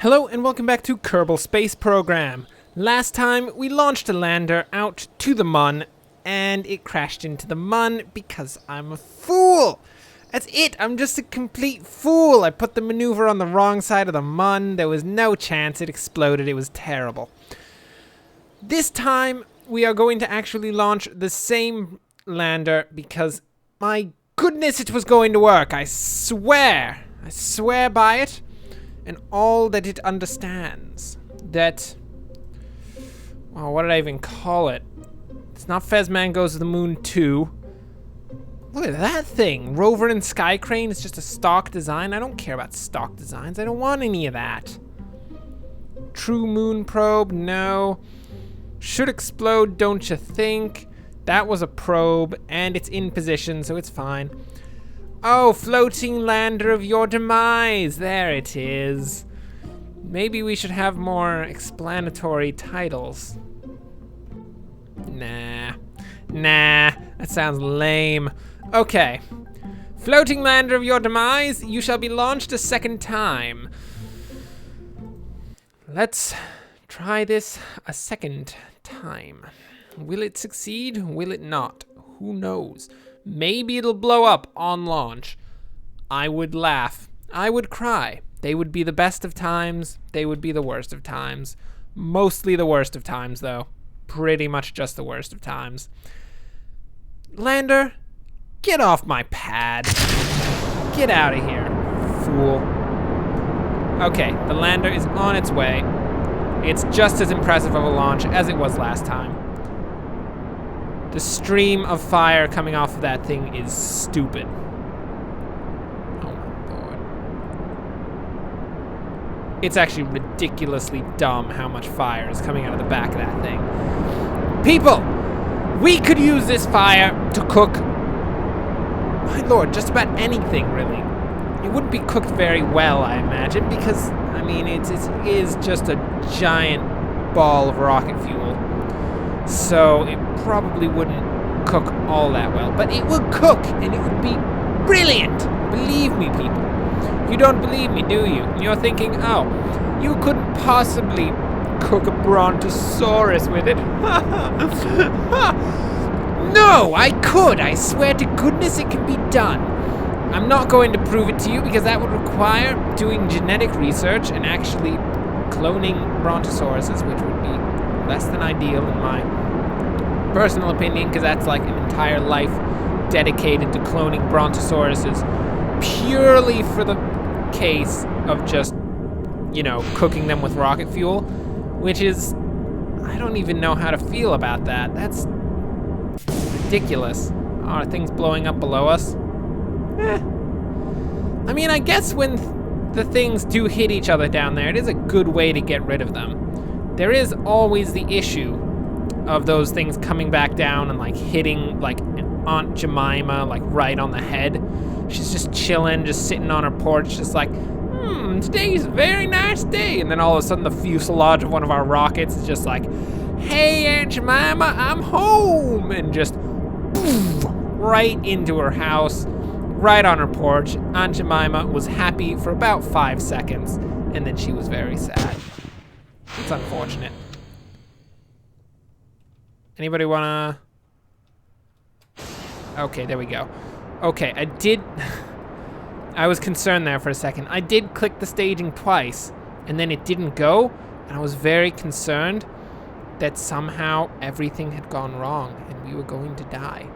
Hello and welcome back to Kerbal Space Program. Last time we launched a lander out to the Mun and it crashed into the Mun because I'm a fool. That's it, I'm just a complete fool. I put the maneuver on the wrong side of the Mun. There was no chance it exploded. It was terrible. This time we are going to actually launch the same lander because my goodness it was going to work. I swear by it. And all that it understands. That... well, what did I even call it? It's not Fezman Goes to the Moon 2. Look at that thing. Rover and Sky Crane is just a stock design. I don't care about stock designs. I don't want any of that. True Moon Probe? No. Should explode, don't you think? That was a probe, and it's in position, so it's fine. Oh, floating lander of your demise. There it is. Maybe we should have more explanatory titles. Nah, that sounds lame. Okay. Floating lander of your demise, you shall be launched a second time. Let's try this a second time. Will it succeed? Will it not? Who knows? Maybe it'll blow up on launch. I would laugh. I would cry. They would be the best of times. They would be the worst of times. Mostly the worst of times, though. Pretty much just the worst of times. Lander, get off my pad. Get out of here, fool. Okay, the lander is on its way. It's just as impressive of a launch as it was last time. The stream of fire coming off of that thing is stupid. Oh my lord. It's actually ridiculously dumb how much fire is coming out of the back of that thing. People! We could use this fire to cook, my lord, just about anything, really. It wouldn't be cooked very well, I imagine, because, I mean, it is just a giant ball of rocket fuel. So it probably wouldn't cook all that well, but it would cook and it would be brilliant. Believe me, people. You don't believe me, do you? You're thinking, oh, you couldn't possibly cook a brontosaurus with it. No, I could. I swear to goodness it can be done. I'm not going to prove it to you because that would require doing genetic research and actually cloning brontosauruses, which would be less than ideal in my personal opinion, because that's like an entire life dedicated to cloning brontosauruses purely for the case of just, you know, cooking them with rocket fuel, which is, I don't even know how to feel about that. That's ridiculous. Oh, are things blowing up below us? I mean, I guess when the things do hit each other down there, it is a good way to get rid of them. There is always the issue of those things coming back down and like hitting like Aunt Jemima like right on the head. She's just chilling, just sitting on her porch, just like, today's a very nice day. And then all of a sudden the fuselage of one of our rockets is just like, hey Aunt Jemima, I'm home. And just poof, right into her house, right on her porch. Aunt Jemima was happy for about 5 seconds and then she was very sad. It's unfortunate. Anybody wanna... okay, there we go. Okay, I was concerned there for a second. I did click the staging twice, and then it didn't go, and I was very concerned that somehow everything had gone wrong, and we were going to die.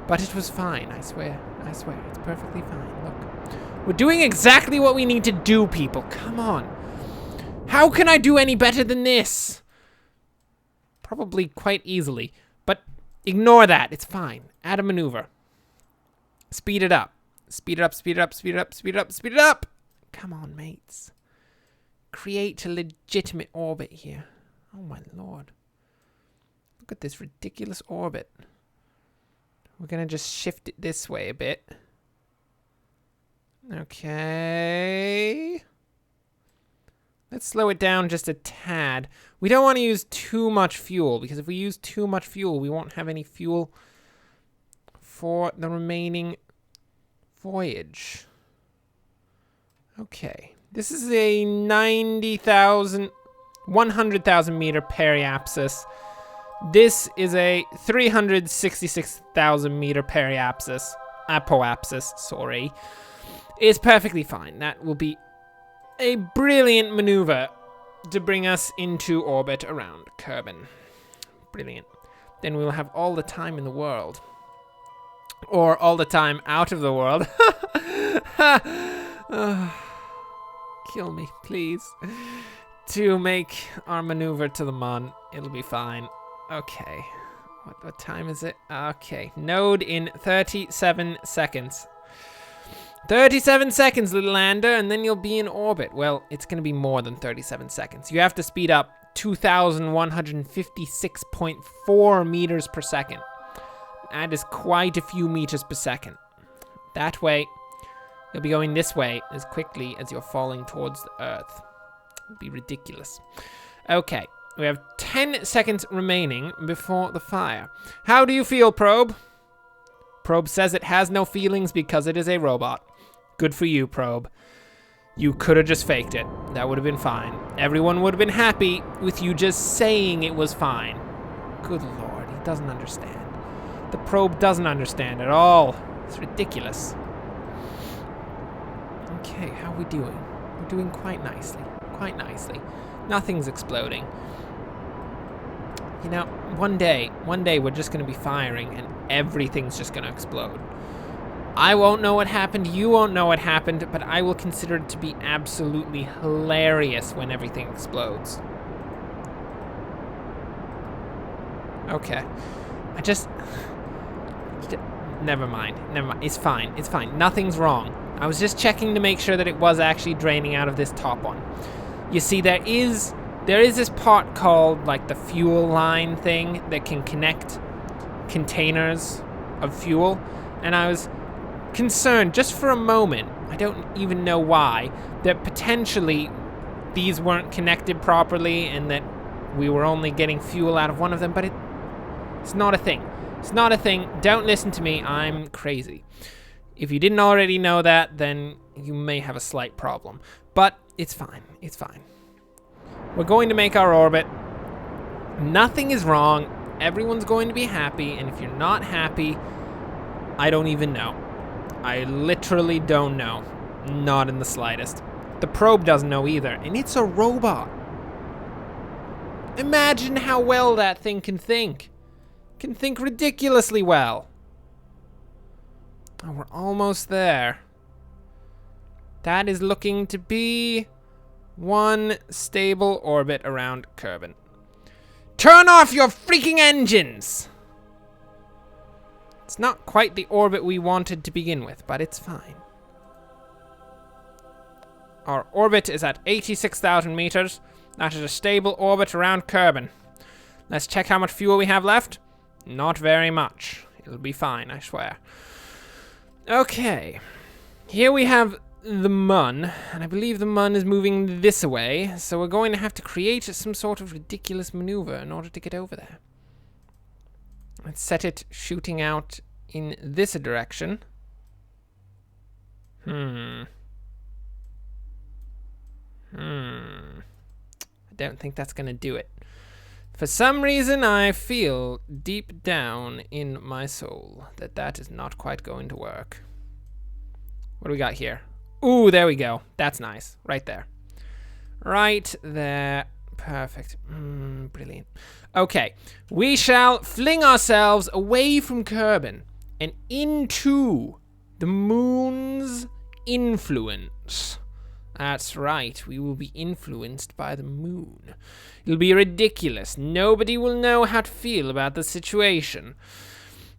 But it was fine, I swear. I swear, it's perfectly fine. Look. We're doing exactly what we need to do, people. Come on. How can I do any better than this? Probably quite easily, but ignore that. It's fine. Add a maneuver. Speed it up. Speed it up, speed it up, speed it up, speed it up, speed it up. Come on, mates. Create a legitimate orbit here. Oh my lord. Look at this ridiculous orbit. We're gonna just shift it this way a bit. Okay. Let's slow it down just a tad. We don't want to use too much fuel, because if we use too much fuel, we won't have any fuel for the remaining voyage. Okay, This is a 100,000 meter periapsis. This is a 366,000 meter apoapsis, sorry. It's perfectly fine. That will be a brilliant maneuver to bring us into orbit around Kerbin. Brilliant. Then we will have all the time in the world. Or all the time out of the world. Kill me, please. To make our maneuver to the Mun. It'll be fine. Okay. What time is it? Okay. Node in 37 seconds. 37 seconds, little lander, and then you'll be in orbit. Well, it's going to be more than 37 seconds. You have to speed up 2,156.4 meters per second. That is quite a few meters per second. That way, you'll be going this way as quickly as you're falling towards the Earth. It'll be ridiculous. Okay, we have 10 seconds remaining before the fire. How do you feel, Probe? Probe says it has no feelings because it is a robot. Good for you, Probe. You could have just faked it. That would have been fine. Everyone would have been happy with you just saying it was fine. Good Lord, he doesn't understand. The Probe doesn't understand at all. It's ridiculous. Okay, how are we doing? We're doing quite nicely. Quite nicely. Nothing's exploding. You know, one day we're just going to be firing and everything's just going to explode. I won't know what happened, you won't know what happened, but I will consider it to be absolutely hilarious when everything explodes. Okay. Never mind. It's fine. It's fine. Nothing's wrong. I was just checking to make sure that it was actually draining out of this top one. You see, there is this part called like the fuel line thing that can connect containers of fuel, and I was concerned just for a moment, I don't even know why, that potentially these weren't connected properly and that we were only getting fuel out of one of them, but it's not a thing. It's not a thing. Don't listen to me. I'm crazy. If you didn't already know that, then you may have a slight problem. But it's fine. It's fine. We're going to make our orbit. Nothing is wrong. Everyone's going to be happy. And if you're not happy, I don't even know. I literally don't know. Not in the slightest. The probe doesn't know either. And it's a robot. Imagine how well that thing can think. Can think ridiculously well. Oh, we're almost there. That is looking to be one stable orbit around Kerbin. Turn off your freaking engines! It's not quite the orbit we wanted to begin with, but it's fine. Our orbit is at 86,000 meters. That is a stable orbit around Kerbin. Let's check how much fuel we have left. Not very much. It'll be fine, I swear. Okay. Here we have the Mun, and I believe the Mun is moving this way, so we're going to have to create some sort of ridiculous maneuver in order to get over there. Let's set it shooting out in this direction. I don't think that's going to do it. For some reason, I feel deep down in my soul that that is not quite going to work. What do we got here? Ooh, there we go. That's nice. Right there. Right there. Perfect. Brilliant. Okay. We shall fling ourselves away from Kerbin and into the moon's influence. That's right. We will be influenced by the moon. It'll be ridiculous. Nobody will know how to feel about the situation.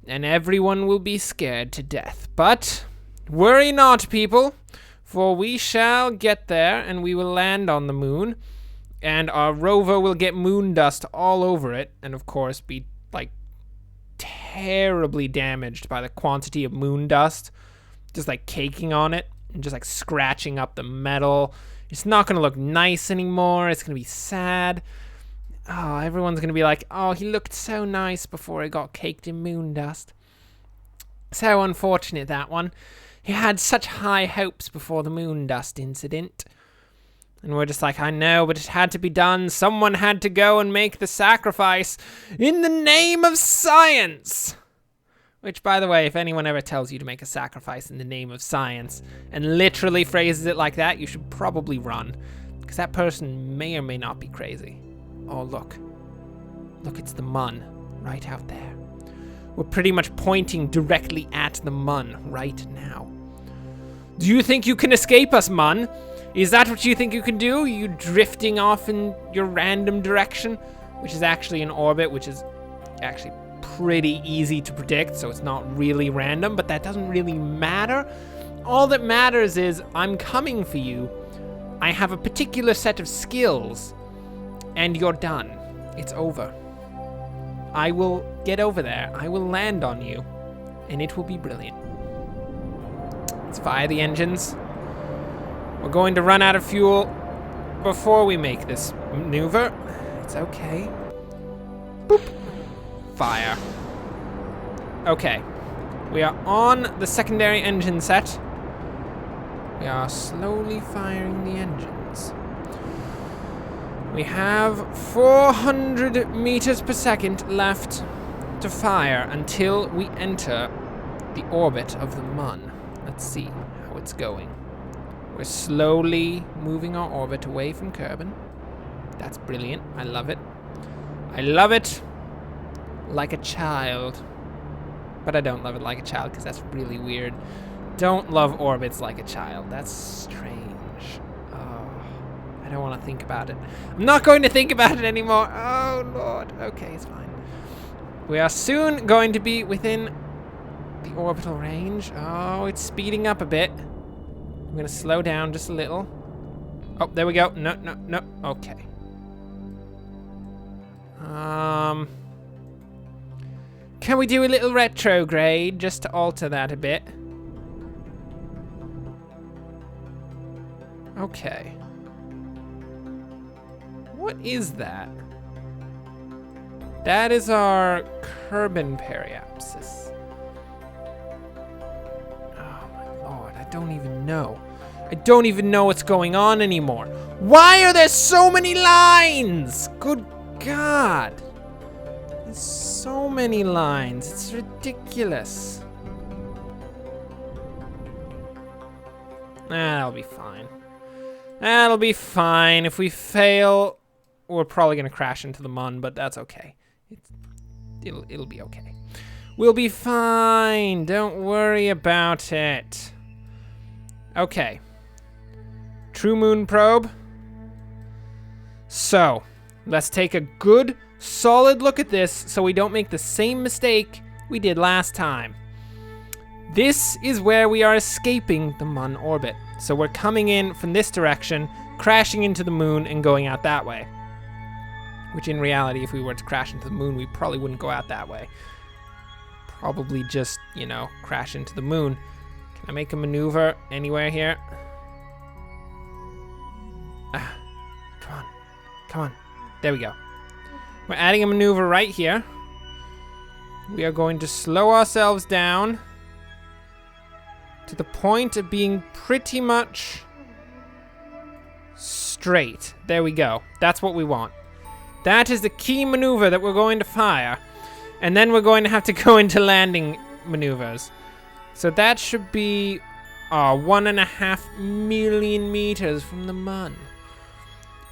And everyone will be scared to death. But worry not, people. For we shall get there and we will land on the moon. And our rover will get moon dust all over it. And of course be like terribly damaged by the quantity of moon dust. Just like caking on it. And just like scratching up the metal. It's not going to look nice anymore. It's going to be sad. Oh, everyone's going to be like, oh, he looked so nice before he got caked in moon dust. So unfortunate, that one. He had such high hopes before the moon dust incident. And we're just like, I know, but it had to be done. Someone had to go and make the sacrifice in the name of science. Which, by the way, if anyone ever tells you to make a sacrifice in the name of science and literally phrases it like that, you should probably run. Because that person may or may not be crazy. Oh, look. Look, it's the Mun right out there. We're pretty much pointing directly at the Mun right now. Do you think you can escape us, Mun? Is that what you think you can do? You drifting off in your random direction? Which is actually an orbit, which is actually pretty easy to predict, so it's not really random, but that doesn't really matter. All that matters is I'm coming for you. I have a particular set of skills, and you're done. It's over. I will get over there. I will land on you, and it will be brilliant. Let's fire the engines. We're going to run out of fuel before we make this maneuver. It's okay. Boop. Fire. Okay. We are on the secondary engine set. We are slowly firing the engines. We have 400 meters per second left to fire until we enter the orbit of the Mun. Let's see how it's going. We're slowly moving our orbit away from Kerbal. That's brilliant. I love it. I love it like a child. But I don't love it like a child because that's really weird. Don't love orbits like a child. That's strange. Oh, I don't want to think about it. I'm not going to think about it anymore. Oh, Lord. Okay, it's fine. We are soon going to be within the orbital range. Oh, it's speeding up a bit. I'm going to slow down just a little. Oh, there we go. No, no, no. Okay. Can we do a little retrograde just to alter that a bit? Okay. What is that? That is our Kerbal periapsis. Oh my Lord, I don't even know. I don't even know what's going on anymore. Why are there so many lines? Good God. There's so many lines. It's ridiculous. That'll be fine. That'll be fine. If we fail, we're probably gonna crash into the Mun, but that's okay. It'll be okay. We'll be fine. Don't worry about it. Okay. True Moon probe. So, let's take a good, solid look at this so we don't make the same mistake we did last time. This is where we are escaping the Mun orbit. So we're coming in from this direction, crashing into the Moon, and going out that way. Which in reality, if we were to crash into the Moon, we probably wouldn't go out that way. Probably just, you know, crash into the Moon. Can I make a maneuver anywhere here? Ah, come on. Come on. There we go. We're adding a maneuver right here. We are going to slow ourselves down to the point of being pretty much straight. There we go. That's what we want. That is the key maneuver that we're going to fire. And then we're going to have to go into landing maneuvers. So that should be 1.5 million meters from the Mun.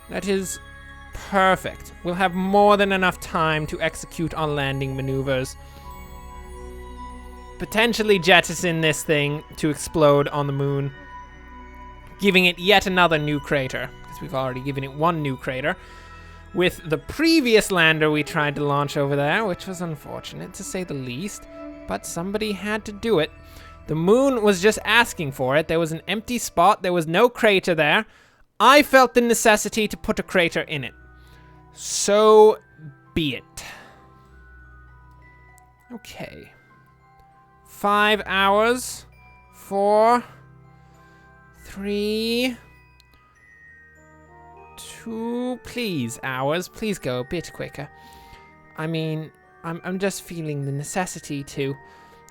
That is perfect. We'll have more than enough time to execute on landing maneuvers. Potentially jettison this thing to explode on the Moon, giving it yet another new crater, because we've already given it one new crater with the previous lander we tried to launch over there, which was unfortunate to say the least, but somebody had to do it. The Moon was just asking for it. There was an empty spot. There was no crater there. I felt the necessity to put a crater in it. So be it. Okay. 5 hours. 4, 3, 2, please, hours. Please go a bit quicker. I mean, I'm just feeling the necessity to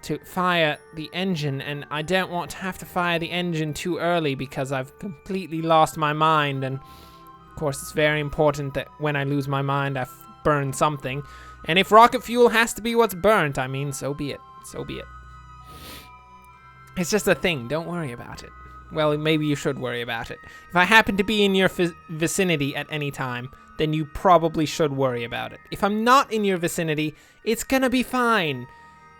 to fire the engine, and I don't want to have to fire the engine too early because I've completely lost my mind, and of course it's very important that when I lose my mind I've burned something, and if rocket fuel has to be what's burnt, I mean, so be it. So be it. It's just a thing, don't worry about it. Well, maybe you should worry about it. If I happen to be in your vicinity at any time, then you probably should worry about it. If I'm not in your vicinity, it's gonna be fine.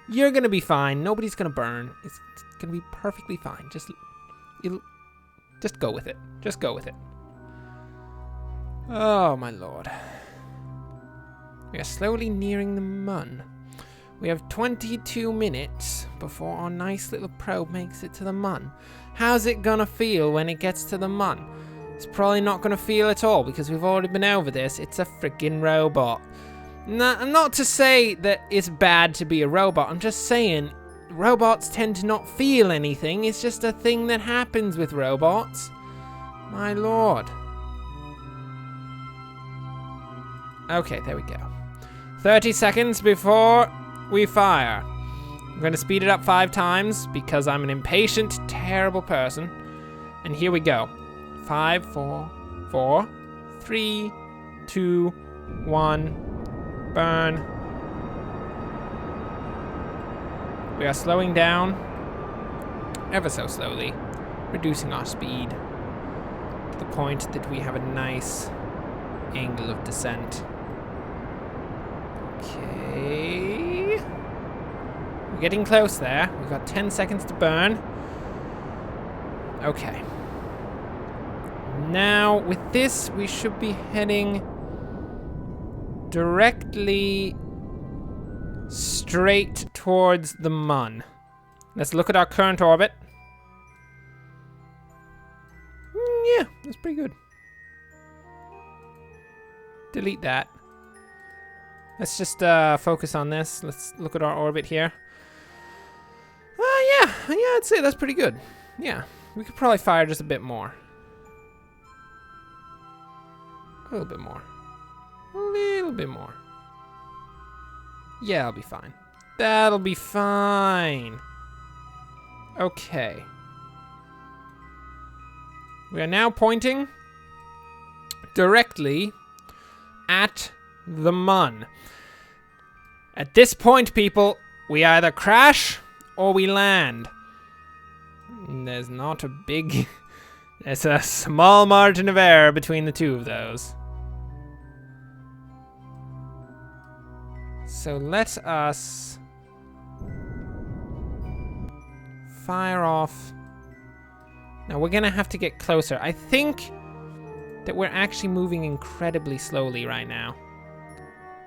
You're gonna be fine. Nobody's gonna burn. It's gonna be perfectly fine. Just go with it. Just go with it. Oh, my lord. We are slowly nearing the Mun. We have 22 minutes before our nice little probe makes it to the Mun. How's it gonna feel when it gets to the Mun? It's probably not gonna feel at all because we've already been over this. It's a freaking robot. Not to say that it's bad to be a robot. I'm just saying robots tend to not feel anything. It's just a thing that happens with robots. My lord. Okay, there we go. 30 seconds before we fire. I'm going to speed it up 5 times because I'm an impatient, terrible person. And here we go. 5, 4, 3, 2, 1. Burn. We are slowing down ever so slowly, reducing our speed to the point that we have a nice angle of descent. Okay. We're getting close there. We've got 10 seconds to burn. Okay. Now, with this, we should be heading directly straight towards the Mun. Let's look at our current orbit. Yeah, that's pretty good. Delete that. Let's just focus on this. Let's look at our orbit here. Yeah, I'd say that's pretty good. Yeah, we could probably fire just a bit more. A little bit more. A little bit more. Yeah, I'll be fine. That'll be fine. Okay. We are now pointing directly at the Mun. At this point, people, we either crash or we land. There's not a big... There's a small margin of error between the two of those. So let us fire off. Now we're gonna have to get closer. I think that we're actually moving incredibly slowly right now.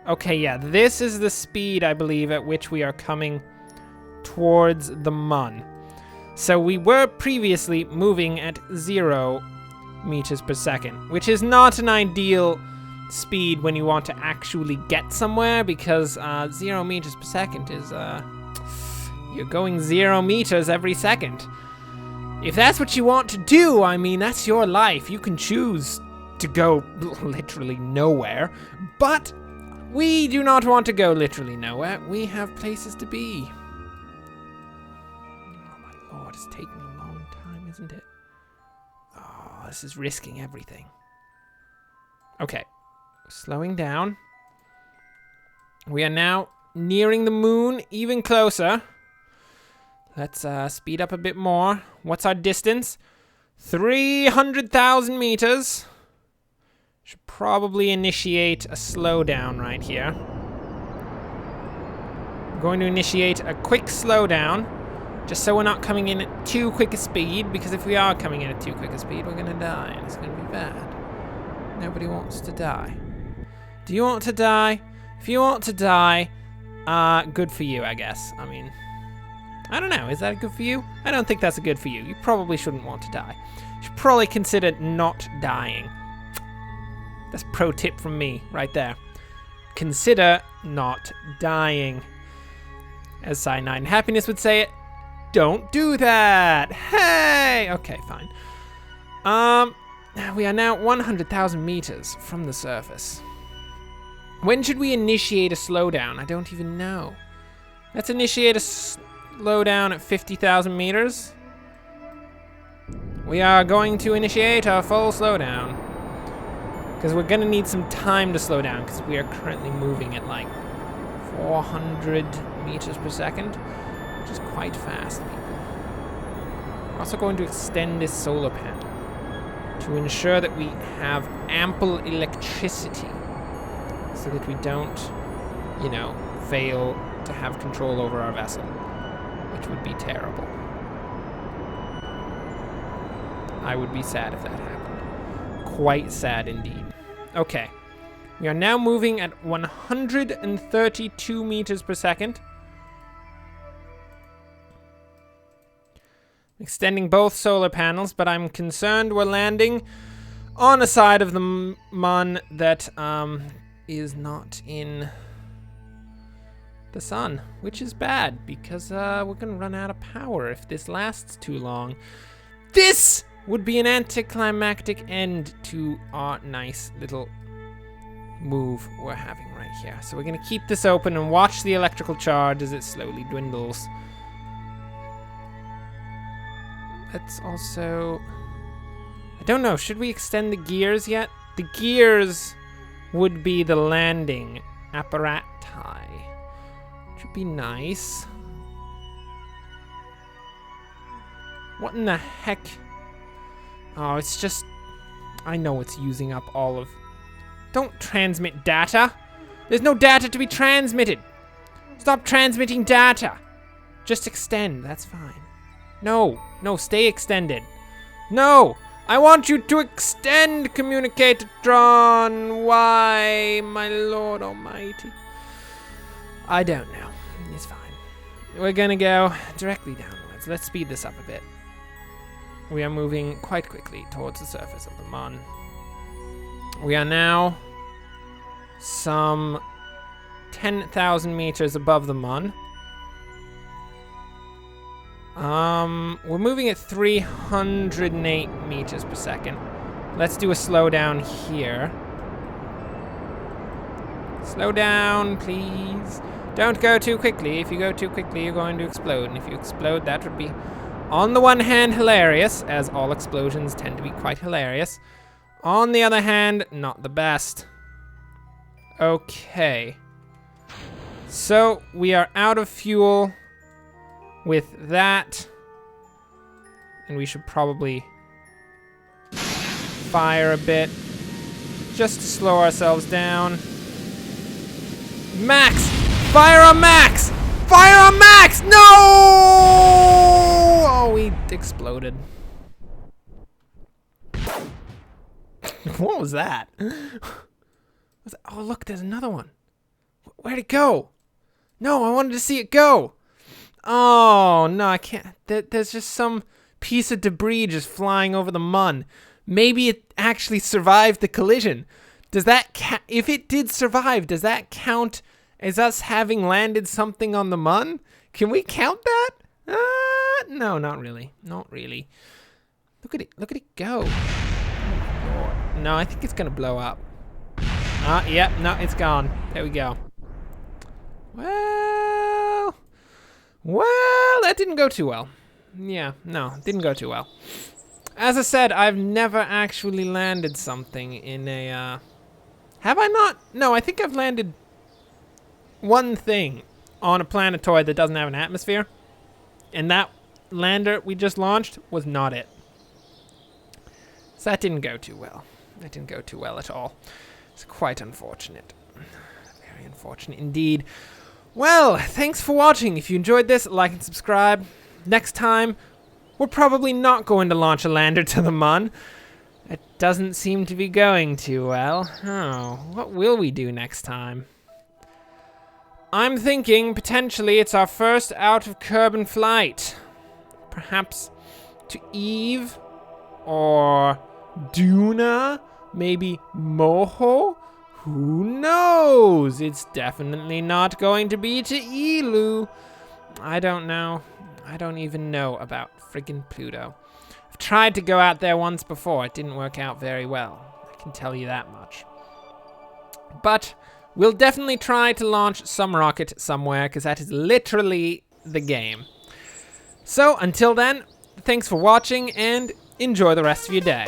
Okay, yeah, this is the speed, I believe, at which we are coming towards the Mun. So we were previously moving at 0 meters per second, which is not an ideal speed when you want to actually get somewhere, because 0 meters per second is you're going 0 meters every second. If that's what you want to do, I mean, that's your life. You can choose to go literally nowhere, but we do not want to go literally nowhere. We have places to be. Oh my lord, it's taking a long time, isn't it? Oh, this is risking everything. Okay. Slowing down. We are now nearing the moon, even closer. Let's speed up a bit more. What's our distance? 300,000 meters. Should probably initiate a slowdown right here. I'm going to initiate a quick slowdown, just so we're not coming in at too quick a speed, because if we are coming in at too quick a speed, we're gonna die, and it's gonna be bad. Nobody wants to die. Do you want to die? If you want to die, good for you, I guess. I mean, I don't know. Is that good for you? I don't think that's good for you. You probably shouldn't want to die. You should probably consider not dying. That's pro tip from me right there. Consider not dying. As Cyanide and Happiness would say it, don't do that. Hey! Okay, fine. We are now 100,000 meters from the surface. When should we initiate a slowdown? I don't even know. Let's initiate a slow down at 50,000 meters. We are going to initiate our full slowdown. Because we're going to need some time to slow down, because we are currently moving at like 400 meters per second, which is quite fast, people. We're also going to extend this solar panel to ensure that we have ample electricity so that we don't, you know, fail to have control over our vessel, which would be terrible. I would be sad if that happened. Quite sad indeed. Okay. We are now moving at 132 meters per second. Extending both solar panels, but I'm concerned we're landing on a side of the Mun that is not in the sun, which is bad because we're gonna run out of power if this lasts too long. This would be an anticlimactic end to our nice little move we're having right here. So we're gonna keep this open and watch the electrical charge as it slowly dwindles. Let's also... I don't know, should we extend the gears yet? The gears would be the landing apparati, which would be nice. What in the heck? Oh, it's just... I know it's using up all of... Don't transmit data. There's no data to be transmitted. Stop transmitting data. Just extend, that's fine. No, no, stay extended. No, I want you to extend, Communicatron. Why, my Lord Almighty? I don't know. It's fine. We're gonna go directly downwards. Let's speed this up a bit. We are moving quite quickly towards the surface of the Mun. We are now some 10,000 meters above the Mun. We're moving at 308 meters per second. Let's do a slowdown here. Slow down, please. Don't go too quickly. If you go too quickly, you're going to explode. And if you explode, that would be, on the one hand, hilarious, as all explosions tend to be quite hilarious. On the other hand, not the best. Okay. So, we are out of fuel with that. And we should probably fire a bit just to slow ourselves down. Max! Fire on Max! Fire on Max! No! Oh, we exploded. What was that? Oh, look, there's another one. Where'd it go? No, I wanted to see it go. Oh, no, I can't. There's just some piece of debris just flying over the Mun. Maybe it actually survived the collision. Does that if it did survive, does that count as us having landed something on the Mun? Can we count that? No, not really. Not really. Look at it. Look at it go. No, I think it's gonna blow up. Yep, no, it's gone. There we go. Well, that didn't go too well. Yeah, no, didn't go too well. As I said, I've never actually landed something in a, have I not? No, I think I've landed one thing on a planetoid that doesn't have an atmosphere. And that lander we just launched was not it. So that didn't go too well. That didn't go too well at all. It's quite unfortunate. Very unfortunate indeed. Well, thanks for watching. If you enjoyed this, like and subscribe. Next time, we're probably not going to launch a lander to the Mun. It doesn't seem to be going too well. Oh, what will we do next time? I'm thinking potentially it's our first out of Kerbal flight. Perhaps to Eve or Duna, maybe Moho? Who knows? It's definitely not going to be to Elu. I don't know. I don't even know about friggin' Pluto. I've tried to go out there once before. It didn't work out very well. I can tell you that much. But we'll definitely try to launch some rocket somewhere, because that is literally the game. So until then, thanks for watching and enjoy the rest of your day.